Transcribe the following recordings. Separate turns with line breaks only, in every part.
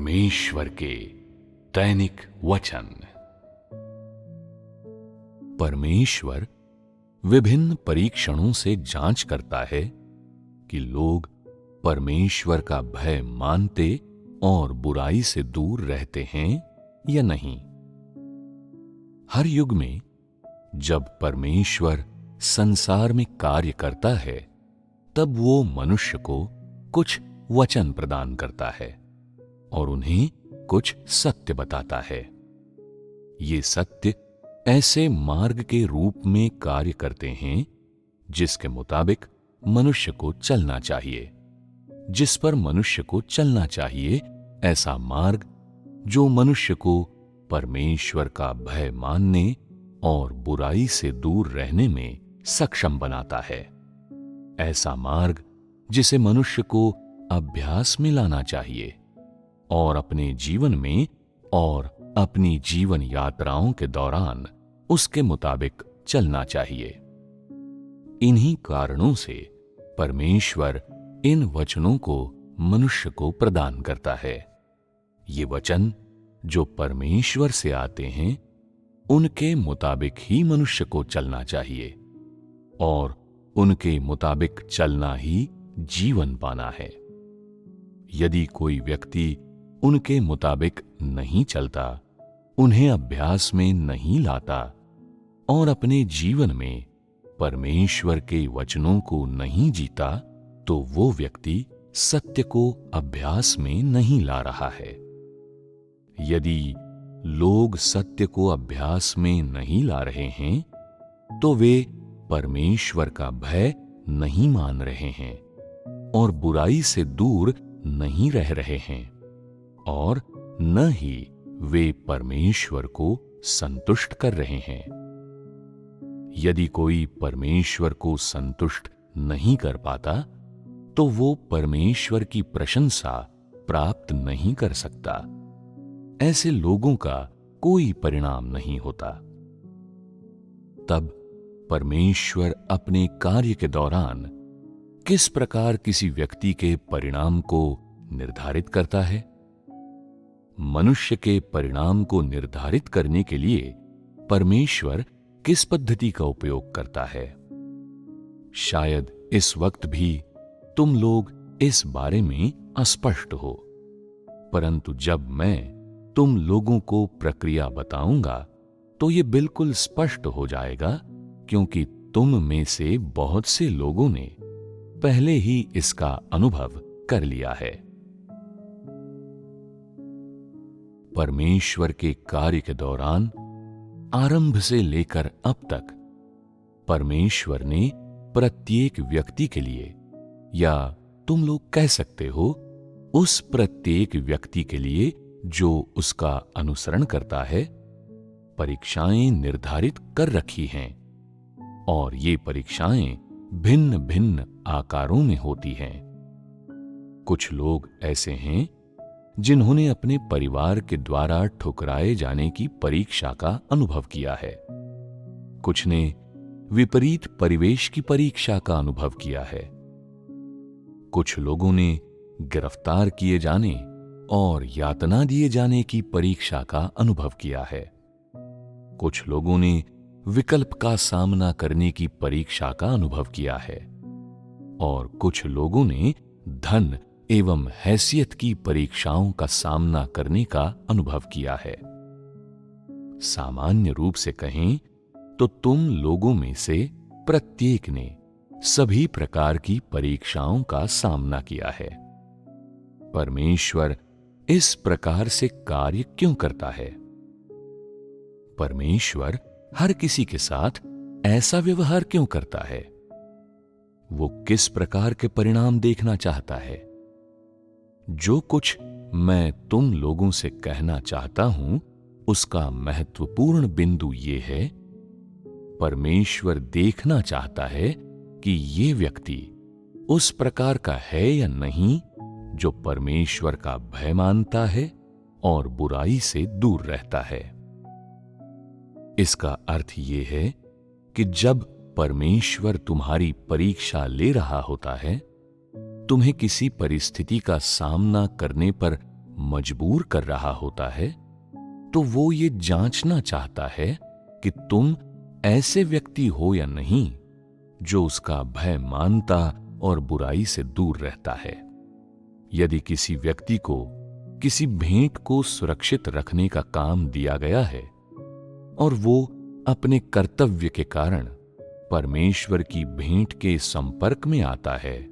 परमेश्वर के दैनिक वचन। परमेश्वर विभिन्न परीक्षणों से जांच करता है कि लोग परमेश्वर का भय मानते और बुराई से दूर रहते हैं या नहीं। हर युग में जब परमेश्वर संसार में कार्य करता है, तब वो मनुष्य को कुछ वचन प्रदान करता है और उन्हें कुछ सत्य बताता है। ये सत्य ऐसे मार्ग के रूप में कार्य करते हैं जिसके मुताबिक मनुष्य को चलना चाहिए, जिस पर मनुष्य को चलना चाहिए, ऐसा मार्ग जो मनुष्य को परमेश्वर का भय मानने और बुराई से दूर रहने में सक्षम बनाता है। ऐसा मार्ग जिसे मनुष्य को अभ्यास में लाना चाहिए और अपने जीवन में और अपनी जीवन यात्राओं के दौरान उसके मुताबिक चलना चाहिए। इन्हीं कारणों से परमेश्वर इन वचनों को मनुष्य को प्रदान करता है। ये वचन जो परमेश्वर से आते हैं, उनके मुताबिक ही मनुष्य को चलना चाहिए और उनके मुताबिक चलना ही जीवन पाना है। यदि कोई व्यक्ति उनके मुताबिक नहीं चलता, उन्हें अभ्यास में नहीं लाता और अपने जीवन में परमेश्वर के वचनों को नहीं जीता, तो वो व्यक्ति सत्य को अभ्यास में नहीं ला रहा है। यदि लोग सत्य को अभ्यास में नहीं ला रहे हैं, तो वे परमेश्वर का भय नहीं मान रहे हैं और बुराई से दूर नहीं रह रहे हैं और न ही वे परमेश्वर को संतुष्ट कर रहे हैं। यदि कोई परमेश्वर को संतुष्ट नहीं कर पाता, तो वो परमेश्वर की प्रशंसा प्राप्त नहीं कर सकता। ऐसे लोगों का कोई परिणाम नहीं होता। तब परमेश्वर अपने कार्य के दौरान किस प्रकार किसी व्यक्ति के परिणाम को निर्धारित करता है? मनुष्य के परिणाम को निर्धारित करने के लिए परमेश्वर किस पद्धति का उपयोग करता है? शायद इस वक्त भी तुम लोग इस बारे में अस्पष्ट हो, परंतु जब मैं तुम लोगों को प्रक्रिया बताऊंगा तो ये बिल्कुल स्पष्ट हो जाएगा, क्योंकि तुम में से बहुत से लोगों ने पहले ही इसका अनुभव कर लिया है। परमेश्वर के कार्य के दौरान आरंभ से लेकर अब तक परमेश्वर ने प्रत्येक व्यक्ति के लिए, या तुम लोग कह सकते हो उस प्रत्येक व्यक्ति के लिए जो उसका अनुसरण करता है, परीक्षाएं निर्धारित कर रखी हैं और ये परीक्षाएं भिन्न भिन्न आकारों में होती हैं। कुछ लोग ऐसे हैं जिन्होंने अपने परिवार के द्वारा ठुकराए जाने की परीक्षा का अनुभव किया है। कुछ ने विपरीत परिवेश की परीक्षा का अनुभव किया है। कुछ लोगों ने गिरफ्तार किए जाने और यातना दिए जाने की परीक्षा का अनुभव किया है। कुछ लोगों ने विकल्प का सामना करने की परीक्षा का अनुभव किया है और कुछ लोगों ने धन एवं हैसियत की परीक्षाओं का सामना करने का अनुभव किया है। सामान्य रूप से कहें तो तुम लोगों में से प्रत्येक ने सभी प्रकार की परीक्षाओं का सामना किया है। परमेश्वर इस प्रकार से कार्य क्यों करता है? परमेश्वर हर किसी के साथ ऐसा व्यवहार क्यों करता है? वो किस प्रकार के परिणाम देखना चाहता है? जो कुछ मैं तुम लोगों से कहना चाहता हूं, उसका महत्वपूर्ण बिंदु ये है, परमेश्वर देखना चाहता है कि ये व्यक्ति उस प्रकार का है या नहीं जो परमेश्वर का भय मानता है और बुराई से दूर रहता है। इसका अर्थ ये है कि जब परमेश्वर तुम्हारी परीक्षा ले रहा होता है, तुम्हें किसी परिस्थिति का सामना करने पर मजबूर कर रहा होता है, तो वो ये जांचना चाहता है कि तुम ऐसे व्यक्ति हो या नहीं जो उसका भय मानता और बुराई से दूर रहता है। यदि किसी व्यक्ति को किसी भेंट को सुरक्षित रखने का काम दिया गया है और वो अपने कर्तव्य के कारण परमेश्वर की भेंट के संपर्क में आता है,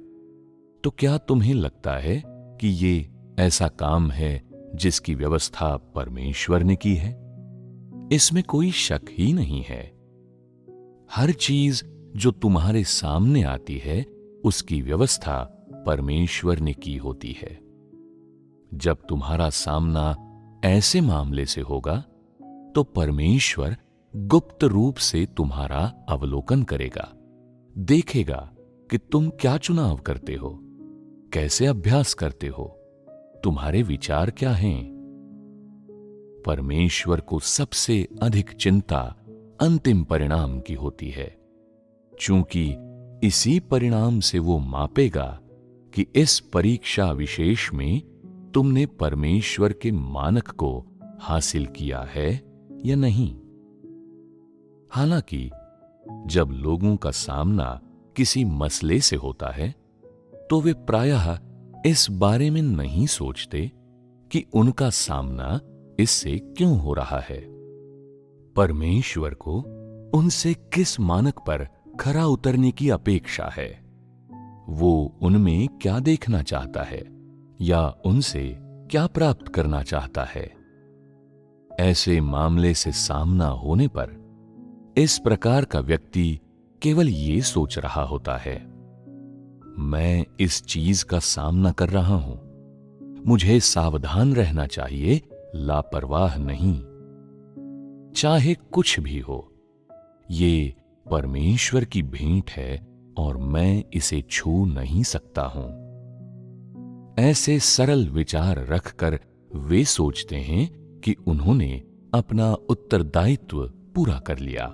तो क्या तुम्हें लगता है कि ये ऐसा काम है जिसकी व्यवस्था परमेश्वर ने की है? इसमें कोई शक ही नहीं है। हर चीज जो तुम्हारे सामने आती है, उसकी व्यवस्था परमेश्वर ने की होती है। जब तुम्हारा सामना ऐसे मामले से होगा, तो परमेश्वर गुप्त रूप से तुम्हारा अवलोकन करेगा, देखेगा कि तुम क्या चुनाव करते हो, कैसे अभ्यास करते हो, तुम्हारे विचार क्या हैं। परमेश्वर को सबसे अधिक चिंता अंतिम परिणाम की होती है, चूंकि इसी परिणाम से वो मापेगा कि इस परीक्षा विशेष में तुमने परमेश्वर के मानक को हासिल किया है या नहीं। हालांकि जब लोगों का सामना किसी मसले से होता है, तो वे प्रायः इस बारे में नहीं सोचते कि उनका सामना इससे क्यों हो रहा है। परमेश्वर को उनसे किस मानक पर खरा उतरने की अपेक्षा है, वो उनमें क्या देखना चाहता है या उनसे क्या प्राप्त करना चाहता है। ऐसे मामले से सामना होने पर इस प्रकार का व्यक्ति केवल ये सोच रहा होता है, मैं इस चीज का सामना कर रहा हूं, मुझे सावधान रहना चाहिए, लापरवाह नहीं। चाहे कुछ भी हो, ये परमेश्वर की भेंट है और मैं इसे छू नहीं सकता हूं। ऐसे सरल विचार रखकर वे सोचते हैं कि उन्होंने अपना उत्तरदायित्व पूरा कर लिया।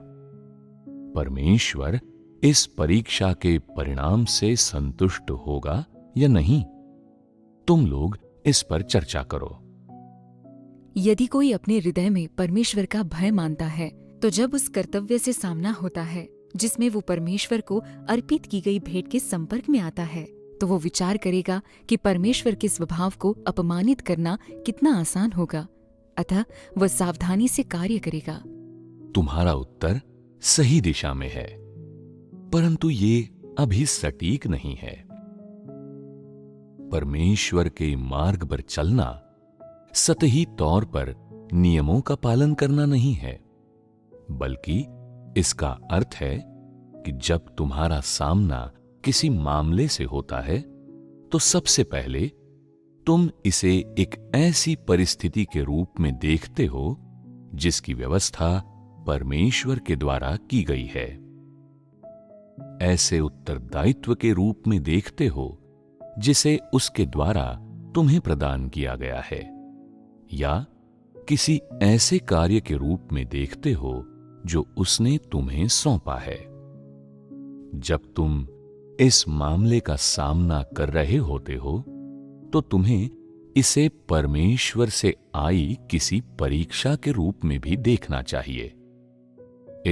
परमेश्वर इस परीक्षा के परिणाम से संतुष्ट होगा या नहीं, तुम लोग इस पर चर्चा करो।
यदि कोई अपने हृदय में परमेश्वर का भय मानता है, तो जब उस कर्तव्य से सामना होता है जिसमें वो परमेश्वर को अर्पित की गई भेंट के संपर्क में आता है, तो वो विचार करेगा कि परमेश्वर के स्वभाव को अपमानित करना कितना आसान होगा, अतः वह सावधानी से कार्य करेगा।
तुम्हारा उत्तर सही दिशा में है, परंतु ये अभी सटीक नहीं है। परमेश्वर के मार्ग पर चलना सतही तौर पर नियमों का पालन करना नहीं है, बल्कि इसका अर्थ है कि जब तुम्हारा सामना किसी मामले से होता है, तो सबसे पहले तुम इसे एक ऐसी परिस्थिति के रूप में देखते हो जिसकी व्यवस्था परमेश्वर के द्वारा की गई है। ऐसे उत्तरदायित्व के रूप में देखते हो जिसे उसके द्वारा तुम्हें प्रदान किया गया है, या किसी ऐसे कार्य के रूप में देखते हो जो उसने तुम्हें सौंपा है। जब तुम इस मामले का सामना कर रहे होते हो, तो तुम्हें इसे परमेश्वर से आई किसी परीक्षा के रूप में भी देखना चाहिए।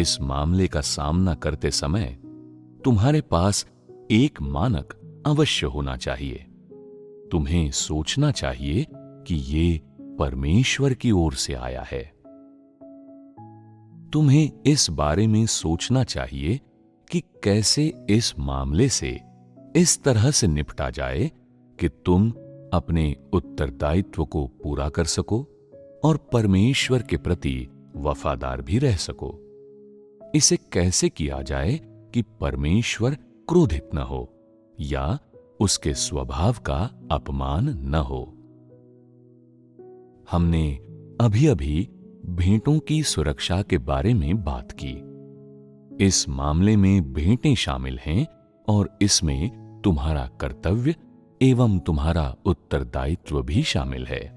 इस मामले का सामना करते समय तुम्हारे पास एक मानक अवश्य होना चाहिए। तुम्हें सोचना चाहिए कि ये परमेश्वर की ओर से आया है। तुम्हें इस बारे में सोचना चाहिए कि कैसे इस मामले से इस तरह से निपटा जाए कि तुम अपने उत्तरदायित्व को पूरा कर सको और परमेश्वर के प्रति वफादार भी रह सको। इसे कैसे किया जाए कि परमेश्वर क्रोधित न हो या उसके स्वभाव का अपमान न हो। हमने अभी-अभी भेंटों की सुरक्षा के बारे में बात की। इस मामले में भेंटें शामिल हैं और इसमें तुम्हारा कर्तव्य एवं तुम्हारा उत्तरदायित्व भी शामिल है।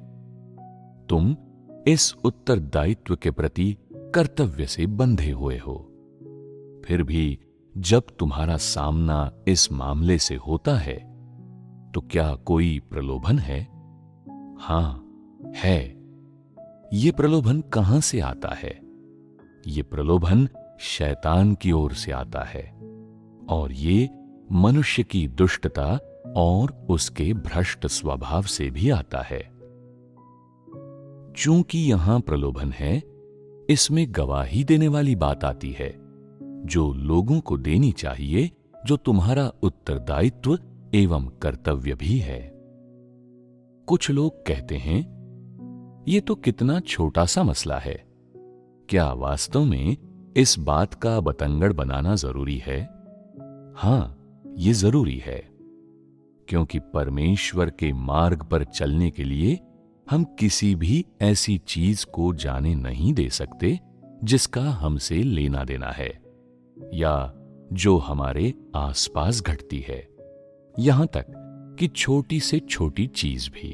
तुम इस उत्तरदायित्व के प्रति कर्तव्य से बंधे हुए हो। फिर भी जब तुम्हारा सामना इस मामले से होता है, तो क्या कोई प्रलोभन है? हां, है। ये प्रलोभन कहां से आता है? ये प्रलोभन शैतान की ओर से आता है और ये मनुष्य की दुष्टता और उसके भ्रष्ट स्वभाव से भी आता है। चूंकि यहां प्रलोभन है, इसमें गवाही देने वाली बात आती है, जो लोगों को देनी चाहिए, जो तुम्हारा उत्तरदायित्व एवं कर्तव्य भी है। कुछ लोग कहते हैं, ये तो कितना छोटा सा मसला है। क्या वास्तव में इस बात का बतंगड़ बनाना जरूरी है? हां, ये जरूरी है, क्योंकि परमेश्वर के मार्ग पर चलने के लिए हम किसी भी ऐसी चीज को जाने नहीं दे सकते जिसका हमसे लेना देना है या जो हमारे आसपास घटती है, यहां तक कि छोटी से छोटी चीज भी।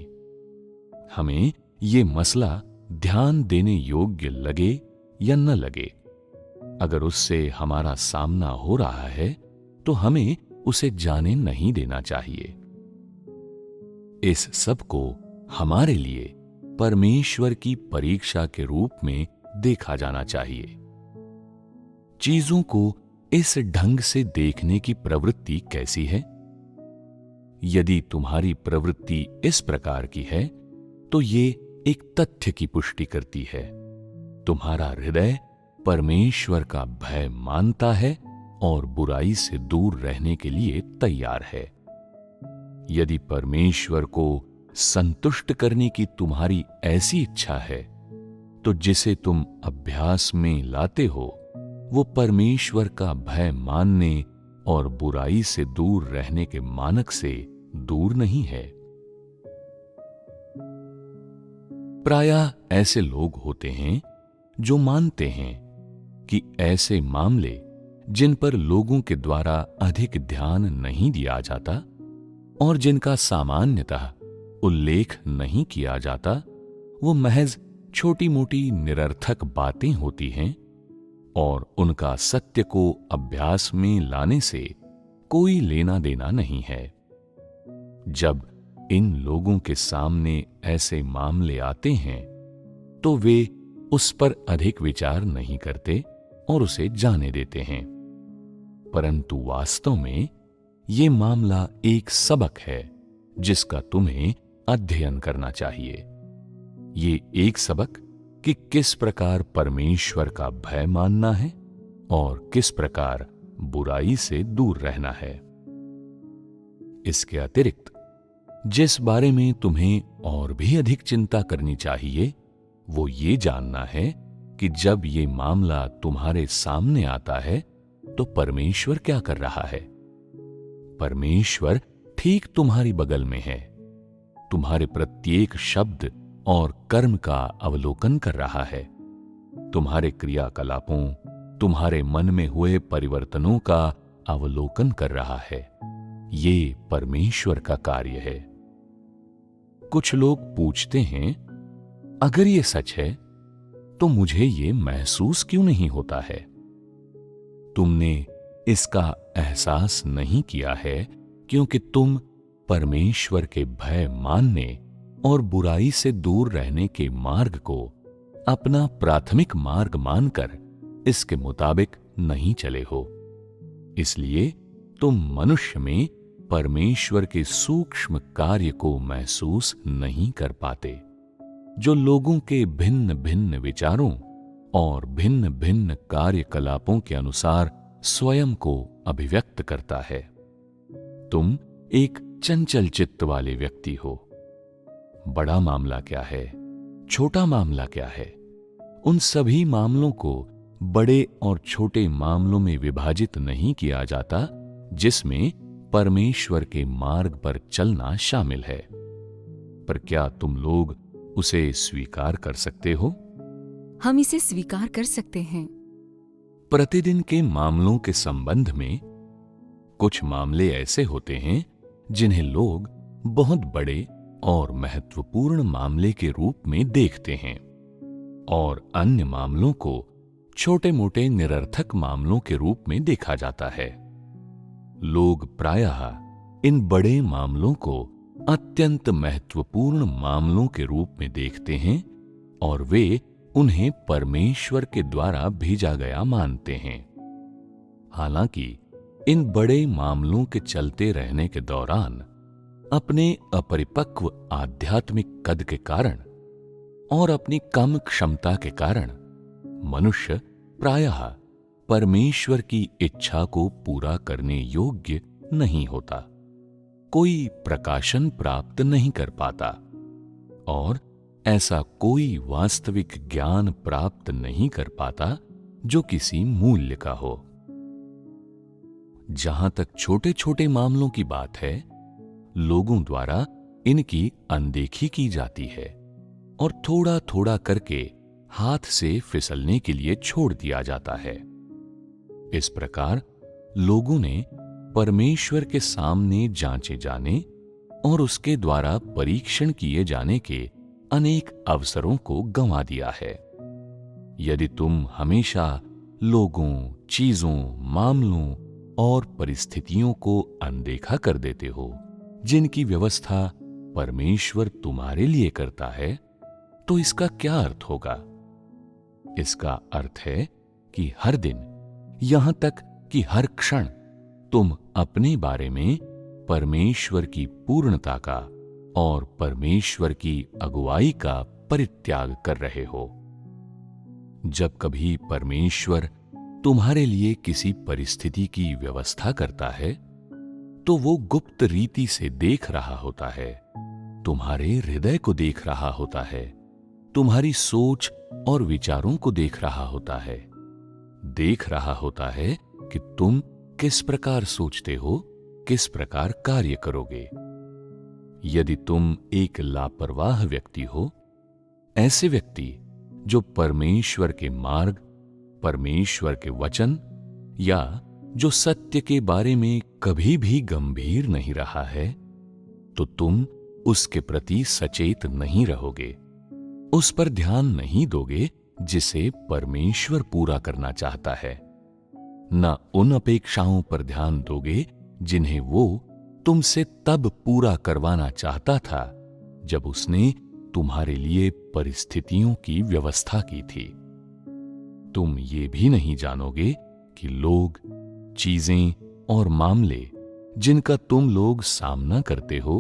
हमें ये मसला ध्यान देने योग्य लगे या न लगे, अगर उससे हमारा सामना हो रहा है तो हमें उसे जाने नहीं देना चाहिए। इस सब को हमारे लिए परमेश्वर की परीक्षा के रूप में देखा जाना चाहिए। चीजों को इस ढंग से देखने की प्रवृत्ति कैसी है? यदि तुम्हारी प्रवृत्ति इस प्रकार की है, तो ये एक तथ्य की पुष्टि करती है, तुम्हारा हृदय परमेश्वर का भय मानता है और बुराई से दूर रहने के लिए तैयार है। यदि परमेश्वर को संतुष्ट करने की तुम्हारी ऐसी इच्छा है, तो जिसे तुम अभ्यास में लाते हो, वो परमेश्वर का भय मानने और बुराई से दूर रहने के मानक से दूर नहीं है। प्रायः ऐसे लोग होते हैं जो मानते हैं कि ऐसे मामले जिन पर लोगों के द्वारा अधिक ध्यान नहीं दिया जाता और जिनका सामान्यतः उल्लेख नहीं किया जाता, वो महज छोटी मोटी निरर्थक बातें होती हैं और उनका सत्य को अभ्यास में लाने से कोई लेना देना नहीं है। जब इन लोगों के सामने ऐसे मामले आते हैं, तो वे उस पर अधिक विचार नहीं करते और उसे जाने देते हैं, परंतु वास्तव में ये मामला एक सबक है जिसका तुम्हें अध्ययन करना चाहिए। ये एक सबक कि किस प्रकार परमेश्वर का भय मानना है और किस प्रकार बुराई से दूर रहना है। इसके अतिरिक्त जिस बारे में तुम्हें और भी अधिक चिंता करनी चाहिए, वो ये जानना है कि जब ये मामला तुम्हारे सामने आता है तो परमेश्वर क्या कर रहा है। परमेश्वर ठीक तुम्हारी बगल में है, तुम्हारे प्रत्येक शब्द और कर्म का अवलोकन कर रहा है, तुम्हारे क्रियाकलापों, तुम्हारे मन में हुए परिवर्तनों का अवलोकन कर रहा है। ये परमेश्वर का कार्य है। कुछ लोग पूछते हैं, अगर ये सच है तो मुझे ये महसूस क्यों नहीं होता है? तुमने इसका एहसास नहीं किया है क्योंकि तुम परमेश्वर के भय मानने और बुराई से दूर रहने के मार्ग को अपना प्राथमिक मार्ग मानकर इसके मुताबिक नहीं चले हो। इसलिए तुम मनुष्य में परमेश्वर के सूक्ष्म कार्य को महसूस नहीं कर पाते, जो लोगों के भिन्न भिन्न विचारों और भिन्न भिन्न कार्यकलापों के अनुसार स्वयं को अभिव्यक्त करता है। तुम एक चंचल चित्त वाले व्यक्ति हो। बड़ा मामला क्या है, छोटा मामला क्या है, उन सभी मामलों को बड़े और छोटे मामलों में विभाजित नहीं किया जाता जिसमें परमेश्वर के मार्ग पर चलना शामिल है। पर क्या तुम लोग उसे स्वीकार कर सकते हो?
हम इसे स्वीकार कर सकते हैं।
प्रतिदिन के मामलों के संबंध में कुछ मामले ऐसे होते हैं जिन्हें लोग बहुत बड़े और महत्वपूर्ण मामले के रूप में देखते हैं और अन्य मामलों को छोटे मोटे निरर्थक मामलों के रूप में देखा जाता है। लोग प्रायः इन बड़े मामलों को अत्यंत महत्वपूर्ण मामलों के रूप में देखते हैं और वे उन्हें परमेश्वर के द्वारा भेजा गया मानते हैं। हालांकि इन बड़े मामलों के चलते रहने के दौरान अपने अपरिपक्व आध्यात्मिक कद के कारण और अपनी कम क्षमता के कारण मनुष्य प्रायः परमेश्वर की इच्छा को पूरा करने योग्य नहीं होता, कोई प्रकाशन प्राप्त नहीं कर पाता और ऐसा कोई वास्तविक ज्ञान प्राप्त नहीं कर पाता जो किसी मूल्य का हो। जहां तक छोटे छोटे मामलों की बात है, लोगों द्वारा इनकी अनदेखी की जाती है और थोड़ा थोड़ा करके हाथ से फिसलने के लिए छोड़ दिया जाता है। इस प्रकार लोगों ने परमेश्वर के सामने जांचे जाने और उसके द्वारा परीक्षण किए जाने के अनेक अवसरों को गंवा दिया है। यदि तुम हमेशा लोगों, चीजों, मामलों और परिस्थितियों को अनदेखा कर देते हो जिनकी व्यवस्था परमेश्वर तुम्हारे लिए करता है, तो इसका क्या अर्थ होगा? इसका अर्थ है कि हर दिन, यहां तक कि हर क्षण तुम अपने बारे में परमेश्वर की पूर्णता का और परमेश्वर की अगुवाई का परित्याग कर रहे हो। जब कभी परमेश्वर तुम्हारे लिए किसी परिस्थिति की व्यवस्था करता है, तो वो गुप्त रीति से देख रहा होता है, तुम्हारे हृदय को देख रहा होता है, तुम्हारी सोच और विचारों को देख रहा होता है, देख रहा होता है कि तुम किस प्रकार सोचते हो, किस प्रकार कार्य करोगे। यदि तुम एक लापरवाह व्यक्ति हो, ऐसे व्यक्ति जो परमेश्वर के मार्ग, परमेश्वर के वचन या जो सत्य के बारे में कभी भी गंभीर नहीं रहा है, तो तुम उसके प्रति सचेत नहीं रहोगे, उस पर ध्यान नहीं दोगे जिसे परमेश्वर पूरा करना चाहता है, न उन अपेक्षाओं पर ध्यान दोगे जिन्हें वो तुमसे तब पूरा करवाना चाहता था जब उसने तुम्हारे लिए परिस्थितियों की व्यवस्था की थी। तुम ये भी नहीं जानोगे कि लोग, चीजें और मामले जिनका तुम लोग सामना करते हो,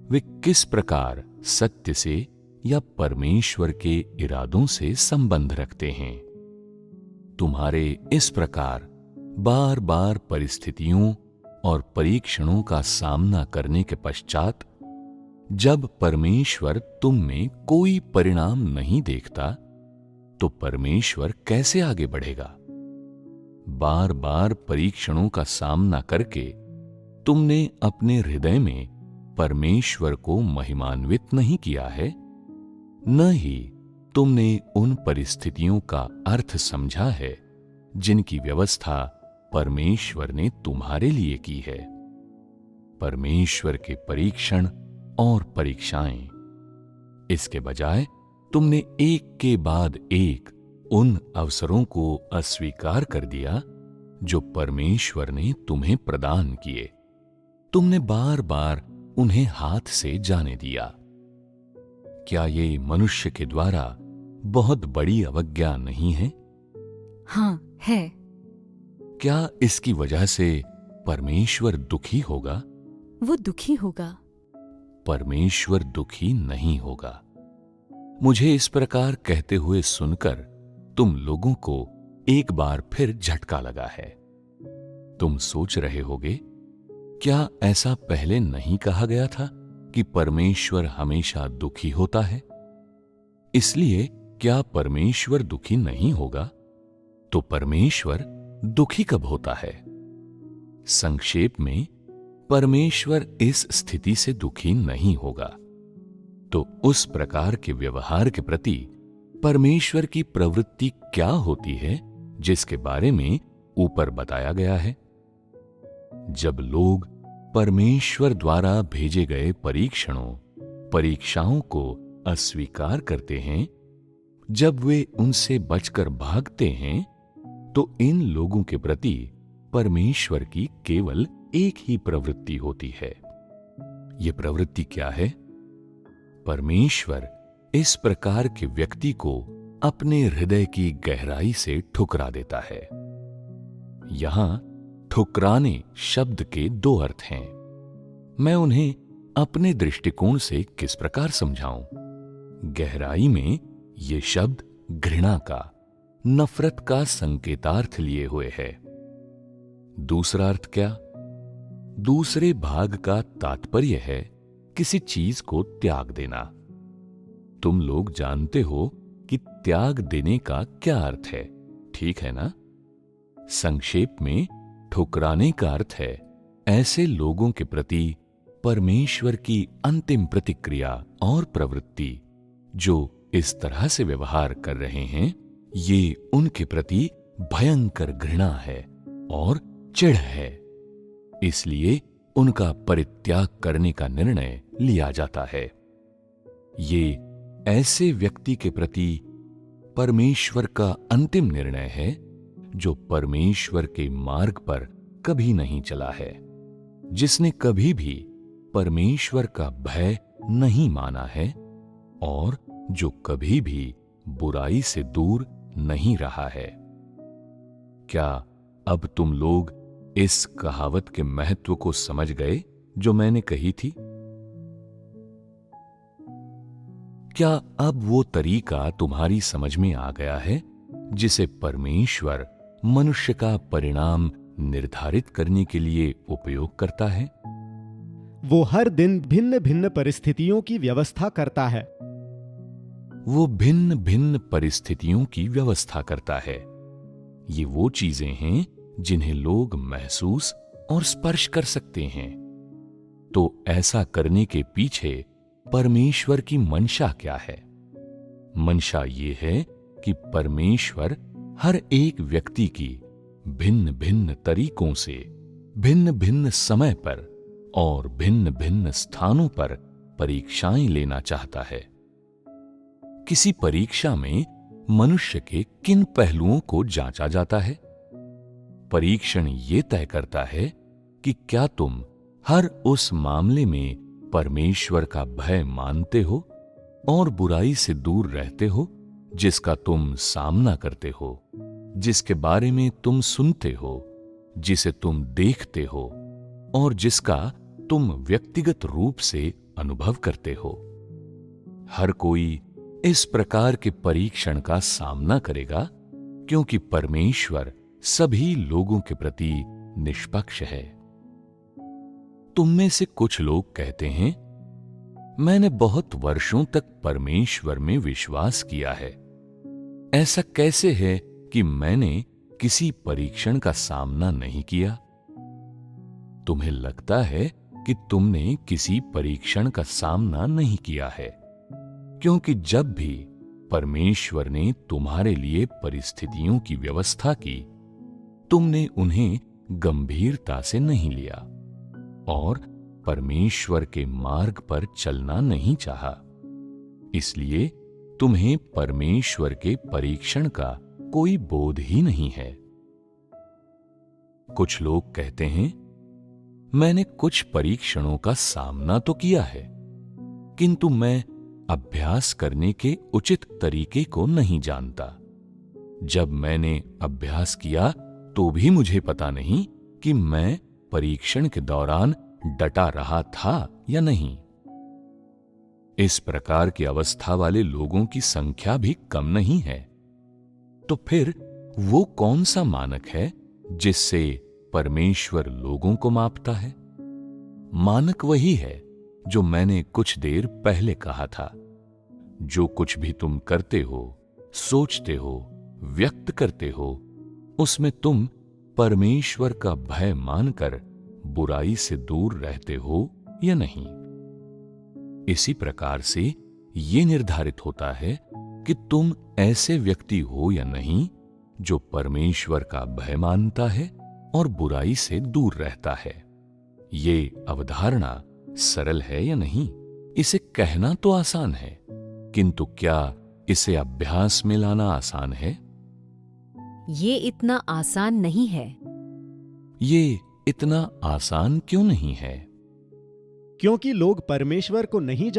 वे किस प्रकार सत्य से या परमेश्वर के इरादों से संबंध रखते हैं। तुम्हारे इस प्रकार बार बार परिस्थितियों और परीक्षणों का सामना करने के पश्चात जब परमेश्वर तुम में कोई परिणाम नहीं देखता, तो परमेश्वर कैसे आगे बढ़ेगा? बार बार परीक्षणों का सामना करके तुमने अपने हृदय में परमेश्वर को महिमान्वित नहीं किया है, न ही तुमने उन परिस्थितियों का अर्थ समझा है जिनकी व्यवस्था परमेश्वर ने तुम्हारे लिए की है। परमेश्वर के परीक्षण और परीक्षाएं, इसके बजाय तुमने एक के बाद एक उन अवसरों को अस्वीकार कर दिया जो परमेश्वर ने तुम्हें प्रदान किए। तुमने बार बार उन्हें हाथ से जाने दिया। क्या ये मनुष्य के द्वारा बहुत बड़ी अवज्ञा नहीं है?
हाँ, है।
क्या इसकी वजह से परमेश्वर दुखी होगा?
वो दुखी होगा।
परमेश्वर दुखी नहीं होगा। मुझे इस प्रकार कहते हुए सुनकर तुम लोगों को एक बार फिर झटका लगा है। तुम सोच रहे होगे, क्या ऐसा पहले नहीं कहा गया था कि परमेश्वर हमेशा दुखी होता है? इसलिए क्या परमेश्वर दुखी नहीं होगा? तो परमेश्वर दुखी कब होता है? संक्षेप में, परमेश्वर इस स्थिति से दुखी नहीं होगा। तो उस प्रकार के व्यवहार के प्रति परमेश्वर की प्रवृत्ति क्या होती है जिसके बारे में ऊपर बताया गया है? जब लोग परमेश्वर द्वारा भेजे गए परीक्षाओं को अस्वीकार करते हैं, जब वे उनसे बचकर भागते हैं, तो इन लोगों के प्रति परमेश्वर की केवल एक ही प्रवृत्ति होती है। ये प्रवृत्ति क्या है? परमेश्वर इस प्रकार के व्यक्ति को अपने हृदय की गहराई से ठुकरा देता है। यहां ठुकराने शब्द के दो अर्थ हैं। मैं उन्हें अपने दृष्टिकोण से किस प्रकार समझाऊं? गहराई में ये शब्द घृणा का, नफरत का संकेतार्थ लिए हुए है। दूसरा अर्थ क्या? दूसरे भाग का तात्पर्य है किसी चीज को त्याग देना। तुम लोग जानते हो कि त्याग देने का क्या अर्थ है, ठीक है ना? संक्षेप में ठुकराने का अर्थ है ऐसे लोगों के प्रति परमेश्वर की अंतिम प्रतिक्रिया और प्रवृत्ति जो इस तरह से व्यवहार कर रहे हैं, ये उनके प्रति भयंकर घृणा है और चिढ़ है। इसलिए उनका परित्याग करने का निर्णय लिया जाता है। ये ऐसे व्यक्ति के प्रति परमेश्वर का अंतिम निर्णय है जो परमेश्वर के मार्ग पर कभी नहीं चला है, जिसने कभी भी परमेश्वर का भय नहीं माना है और जो कभी भी बुराई से दूर नहीं रहा है। क्या अब तुम लोग इस कहावत के महत्व को समझ गए जो मैंने कही थी? क्या अब वो तरीका तुम्हारी समझ में आ गया है जिसे परमेश्वर मनुष्य का परिणाम निर्धारित करने के लिए उपयोग करता है?
वो हर दिन भिन्न भिन्न परिस्थितियों की व्यवस्था करता है।
वो भिन्न भिन्न परिस्थितियों की व्यवस्था करता है। ये वो चीजें हैं जिन्हें लोग महसूस और स्पर्श कर सकते हैं। तो ऐसा करने के पीछे परमेश्वर की मंशा क्या है? मंशा ये है कि परमेश्वर हर एक व्यक्ति की भिन्न भिन्न तरीकों से, भिन्न भिन्न समय पर और भिन्न भिन्न स्थानों पर परीक्षाएं लेना चाहता है। किसी परीक्षा में मनुष्य के किन पहलुओं को जांचा जाता है? परीक्षण ये तय करता है कि क्या तुम हर उस मामले में परमेश्वर का भय मानते हो और बुराई से दूर रहते हो जिसका तुम सामना करते हो, जिसके बारे में तुम सुनते हो, जिसे तुम देखते हो और जिसका तुम व्यक्तिगत रूप से अनुभव करते हो। हर कोई इस प्रकार के परीक्षण का सामना करेगा क्योंकि परमेश्वर सभी लोगों के प्रति निष्पक्ष है। तुम में से कुछ लोग कहते हैं, मैंने बहुत वर्षों तक परमेश्वर में विश्वास किया है। ऐसा कैसे है कि मैंने किसी परीक्षण का सामना नहीं किया? तुम्हें लगता है कि तुमने किसी परीक्षण का सामना नहीं किया है क्योंकि जब भी परमेश्वर ने तुम्हारे लिए परिस्थितियों की व्यवस्था की, तुमने उन्हें गंभीरता से नहीं लिया और परमेश्वर के मार्ग पर चलना नहीं चाहा। इसलिए तुम्हें परमेश्वर के परीक्षण का कोई बोध ही नहीं है। कुछ लोग कहते हैं, मैंने कुछ परीक्षणों का सामना तो किया है, किंतु मैं अभ्यास करने के उचित तरीके को नहीं जानता। जब मैंने अभ्यास किया तो भी मुझे पता नहीं कि मैं परीक्षण के दौरान डटा रहा था या नहीं। इस प्रकार की अवस्था वाले लोगों की संख्या भी कम नहीं है। तो फिर वो कौन सा मानक है जिससे परमेश्वर लोगों को मापता है? मानक वही है जो मैंने कुछ देर पहले कहा था। जो कुछ भी तुम करते हो, सोचते हो, व्यक्त करते हो, उसमें तुम परमेश्वर का भय मानकर बुराई से दूर रहते हो या नहीं। इसी प्रकार से ये निर्धारित होता है कि तुम ऐसे व्यक्ति हो या नहीं जो परमेश्वर का भय मानता है और बुराई से दूर रहता है। ये अवधारणा सरल है या नहीं, इसे कहना तो आसान है, किंतु क्या इसे अभ्यास में लाना आसान है?
ये इतना आसान नहीं है।
ये इतना आसान क्यों नहीं है?
क्योंकि लोग परमेश्वर को नहीं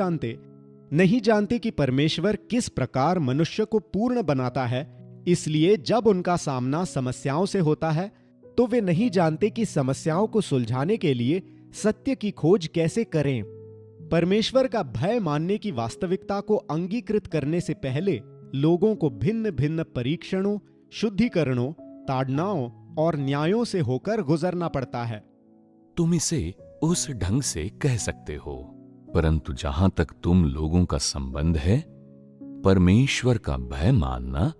जानते कि परमेश्वर किस प्रकार मनुष्य को पूर्ण बनाता है, इसलिए जब उनका सामना समस्याओं से होता है तो वे नहीं जानते कि समस्याओं को सुलझाने के लिए सत्य की खोज कैसे करें। परमेश्वर का भय मानने की वास्तविकता को अंगीकृत करने से पहले लोगों को भिन्न भिन्न परीक्षणों, शुद्धिकरणों, ताड़नाओं और न्यायों से होकर गुजरना पड़ता है।
तुम इसे उस ढंग से कह सकते हो, परंतु जहां तक तुम लोगों का संबंध है, परमेश्वर का भय मानना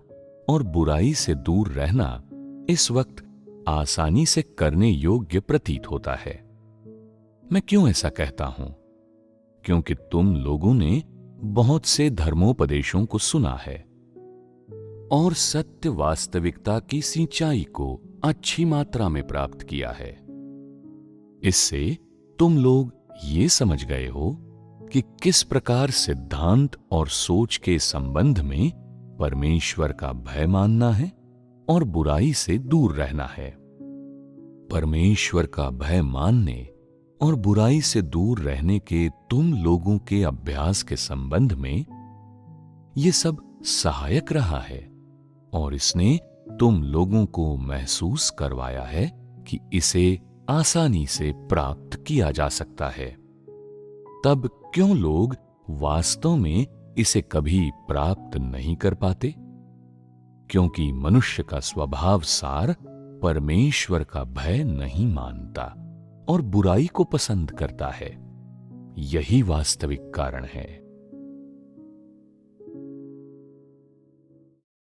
और बुराई से दूर रहना इस वक्त आसानी से करने योग्य प्रतीत होता है। मैं क्यों ऐसा कहता हूं? क्योंकि तुम लोगों ने बहुत से धर्मोपदेशों को सुना है और सत्य वास्तविकता की सिंचाई को अच्छी मात्रा में प्राप्त किया है। इससे तुम लोग ये समझ गए हो कि किस प्रकार सिद्धांत और सोच के संबंध में परमेश्वर का भय मानना है और बुराई से दूर रहना है। परमेश्वर का भय मानने और बुराई से दूर रहने के तुम लोगों के अभ्यास के संबंध में ये सब सहायक रहा है और इसने तुम लोगों को महसूस करवाया है कि इसे आसानी से प्राप्त किया जा सकता है। तब क्यों लोग वास्तव में इसे कभी प्राप्त नहीं कर पाते? क्योंकि मनुष्य का स्वभाव सार परमेश्वर का भय नहीं मानता और बुराई को पसंद करता है। यही वास्तविक कारण है।